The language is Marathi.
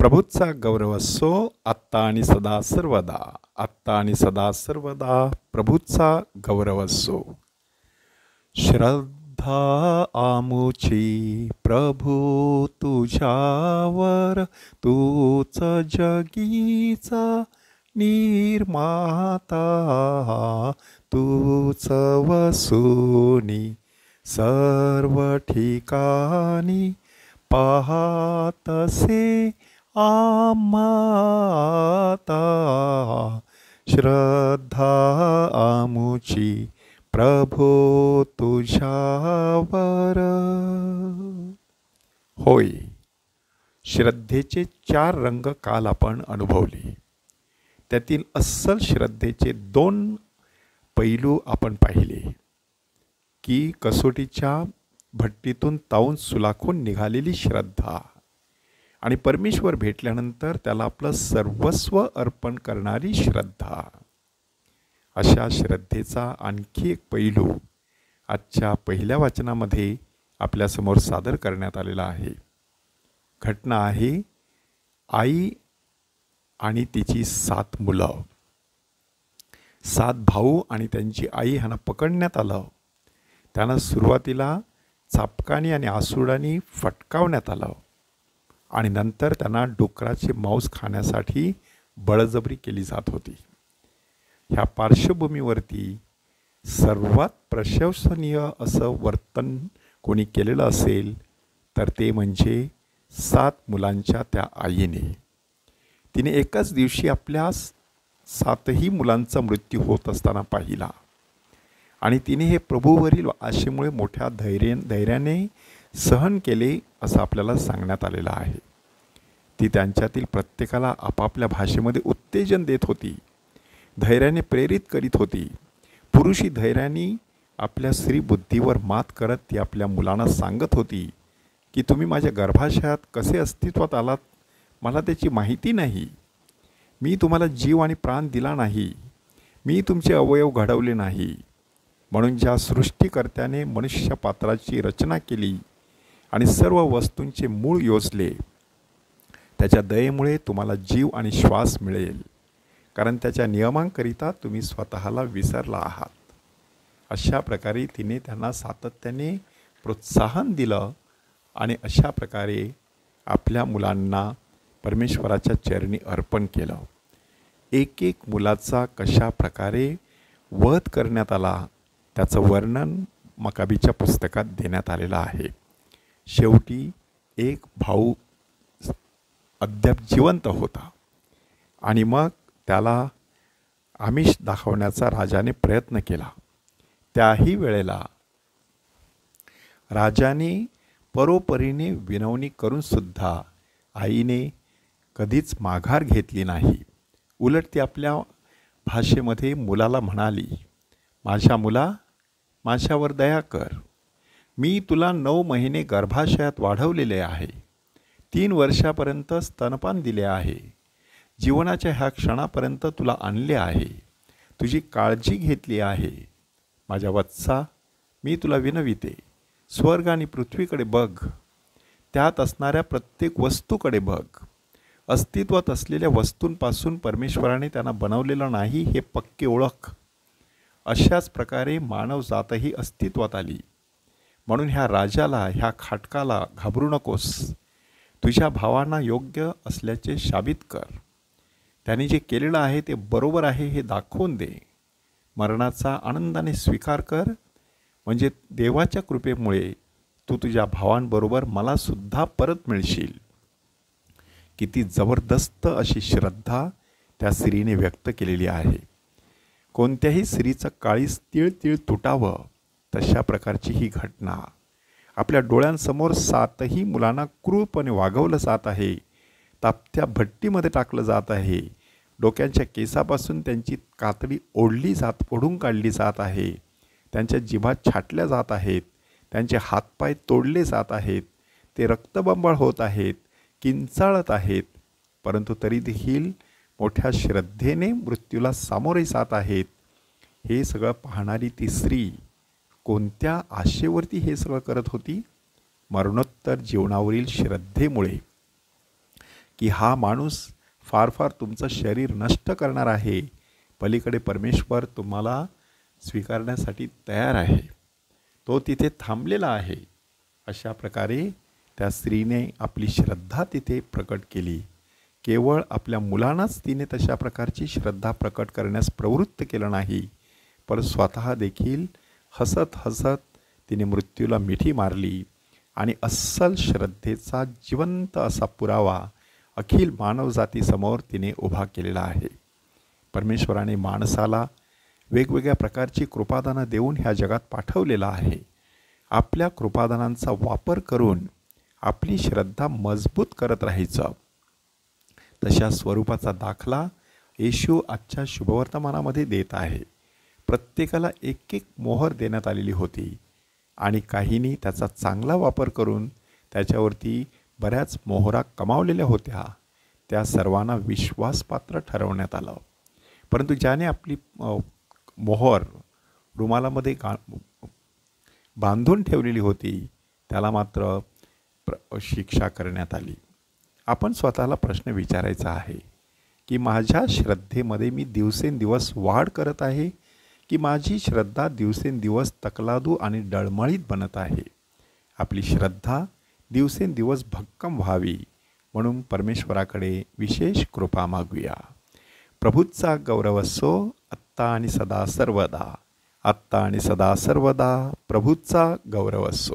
प्रभूचा गौरव असो आत्ता आणि सदा सर्वदा. आत्ता आणि सदा सर्वदा प्रभूचा गौरव असो. श्रद्धा आमुची प्रभू तुझ्यावर, तूच जगीचा निर्माता. तूच वसूनी सर्व ठिकाणी पाहतसे आम्हाता. श्रद्धा आमुची प्रभो तुझ्यावर. होय, श्रद्धेचे 4 रंग काल आपण अनुभवले. त्यातील अस्सल श्रद्धेचे 2 पैलू आपण पाहिले की कसोटीच्या भट्टीतून तावून सुलाखून निघालेली श्रद्धा आणि परमेश्वर भेटल्यानंतर त्याला आपलं सर्वस्व अर्पण करणारी श्रद्धा. अशा श्रद्धेचा आणखी एक पैलू आजच्या पहिल्या वाचनामध्ये आपल्यासमोर सादर करण्यात आलेला आहे. घटना आहे आई आणि तिची 7 मुलं. 7 भाऊ आणि त्यांची आई ह्यांना पकडण्यात आलं. त्यांना सुरुवातीला चापकानी आणि आसुडांनी फटकावण्यात आलं आणि नंतर त्यांना डुकराचे मांस खाण्यासाठी बळजबरी केली जात होती. ह्या पार्श्वभूमीवरती सर्वात प्रशंसनीय असं वर्तन कोणी केलेलं असेल तर ते म्हणजे 7 मुलांच्या त्या आईने. तिने एकाच दिवशी आपल्या 7ही मुलांचा मृत्यू होत असताना पाहिला आणि तिने हे प्रभूवरील आशेमुळे मोठ्या धैर्याने सहन केले असं आपल्याला सांगण्यात आलेलं आहे. ती त्यांच्यातील प्रत्येकाला आपापल्या भाषेमध्ये उत्तेजन देत होती, धैर्याने प्रेरित करीत होती. पुरुषी धैर्याने आपल्या स्त्री बुद्धीवर मात करत ती आपल्या मुलांना सांगत होती की तुम्ही माझ्या गर्भाशयात कसे अस्तित्वात आलात मला त्याची माहिती नाही. मी तुम्हाला जीव आणि प्राण दिला नाही. मी तुमचे अवयव घडवले नाही. म्हणून ज्या सृष्टीकर्त्याने मनुष्य पात्राची रचना केली आणि सर्व वस्तूंचे मूळ योजले त्याच्या दयेमुळे तुम्हाला जीव आणि श्वास मिळेल, कारण त्याच्या नियमांकरिता तुम्ही स्वतःला विसरला आहात. अशा प्रकारे तिने त्यांना सातत्याने प्रोत्साहन दिलं आणि अशा प्रकारे आपल्या मुलांना परमेश्वराच्या चरणी अर्पण केलं. एक एक मुलाचा कशा प्रकारे वध करण्यात आला त्याचं वर्णन मकाबीच्या पुस्तकात देण्यात आलेलं आहे. शेवटी एक भाऊ अद्याप जिवंत होता आणि मग त्याला आमिष दाखवण्याचा राजाने प्रयत्न केला. त्याही वेळेला राजाने परोपरीने विनवणी करूनसुद्धा आईने कधीच माघार घेतली नाही. उलट ती आपल्या भाषेमध्ये मुलाला म्हणाली, माझ्या मुला, माझ्यावर दया कर. मी तुला 9 महिने गर्भाशयात वाढवलेले आहे. 3 वर्षापर्यंत स्तनपान दिले आहे. जीवनाच्या ह्या क्षणापर्यंत तुला आणले आहे. तुझी काळजी घेतली आहे. माझ्या वत्सा, मी तुला विनविते, स्वर्ग आणि पृथ्वीकडे बघ. त्यात असणाऱ्या प्रत्येक वस्तूकडे बघ. अस्तित्वात असलेल्या वस्तूंपासून परमेश्वराने त्यांना बनवलेलं नाही हे पक्के ओळख. अशाच प्रकारे मानवजातही अस्तित्वात आली. म्हणून ह्या राजाला, ह्या खाटकाला घाबरू नकोस. तुझ्या भावांना योग्य असल्याचे साबित कर. त्याने जे केलेलं आहे ते बरोबर आहे हे दाखवून दे. मरणाचा आनंदाने स्वीकार कर, म्हणजे देवाच्या कृपेमुळे तू तुझ्या भावांबरोबर मलासुद्धा परत मिळशील. किती जबरदस्त अशी श्रद्धा त्या स्त्रीने व्यक्त केलेली आहे. कोणत्याही स्त्रीचं काळीज तीळ तुटावं तशा प्रकारची ही घटना. आपल्या डोळ्यांसमोर 7ही मुलांना क्रूरपणे वागवलं जात आहे. तापत्या भट्टीमध्ये टाकलं जात आहे. डोक्यांच्या केसापासून त्यांची कातडी ओढून काढली जात आहे. त्यांच्या जिभा छाटल्या जात आहेत. त्यांचे हातपाय तोडले जात आहेत. ते रक्तबंबाळ होत आहेत, किंचाळत आहेत, परंतु तरी देखील मोठ्या श्रद्धेने मृत्यूला सामोरे जात आहेत. हे सगळं पाहणारी ती स्त्री कोणत्या आशेवरती हे सगळं करत होती? मरणोत्तर जीवनावरील श्रद्धेमुळे. की हा माणूस फार फार तुमचं शरीर नष्ट करणार आहे, पलीकडे परमेश्वर तुम्हाला स्वीकारण्यासाठी तयार आहे, तो तिथे थांबलेला आहे. अशा प्रकारे त्या स्त्रीने आपली श्रद्धा तिथे प्रकट केली. केवळ आपल्या मुलांनाच तिने तशा प्रकारची श्रद्धा प्रकट करण्यास प्रवृत्त केलं नाही, पण स्वतः देखील हसत हसत तिने मृत्यूला मिठी मारली आणि अस्सल श्रद्धेचा जिवंत असा पुरावा अखिल मानवजातीसमोर तिने उभा केलेला आहे. परमेश्वराने माणसाला वेगवेगळ्या प्रकारची कृपादानं देऊन ह्या जगात पाठवलेलं आहे. आपल्या कृपादानांचा वापर करून आपली श्रद्धा मजबूत करत राहायचं. तशा स्वरूपाचा दाखला येशू आजच्या शुभवर्तमानामध्ये देत आहे. प्रत्येकाला एक एक मोहर देण्यात आलेली होती आणि काहींनी त्याचा चांगला वापर करून त्याच्यावरती बऱ्याच मोहरा कमावलेल्या होत्या. त्या सर्वांना विश्वासपात्र ठरवण्यात आलं. परंतु ज्याने आपली मोहर रुमालामध्ये बांधून ठेवलेली होती त्याला मात्र शिक्षा करण्यात आली. आपण स्वतःला प्रश्न विचारायचा आहे की माझ्या श्रद्धेमध्ये मी दिवसेंदिवस वाढ करत आहे की माझी श्रद्धा दिवसेंदिवस तकलादू आणि डळमळीत बनत आहे. आपली श्रद्धा दिवसेंदिवस भक्कम व्हावी म्हणून परमेश्वराकडे विशेष कृपा मागूया. प्रभूचा गौरव असो आत्ता आणि सदा सर्वदा. आत्ता आणि सदा सर्वदा प्रभूचा गौरव असो.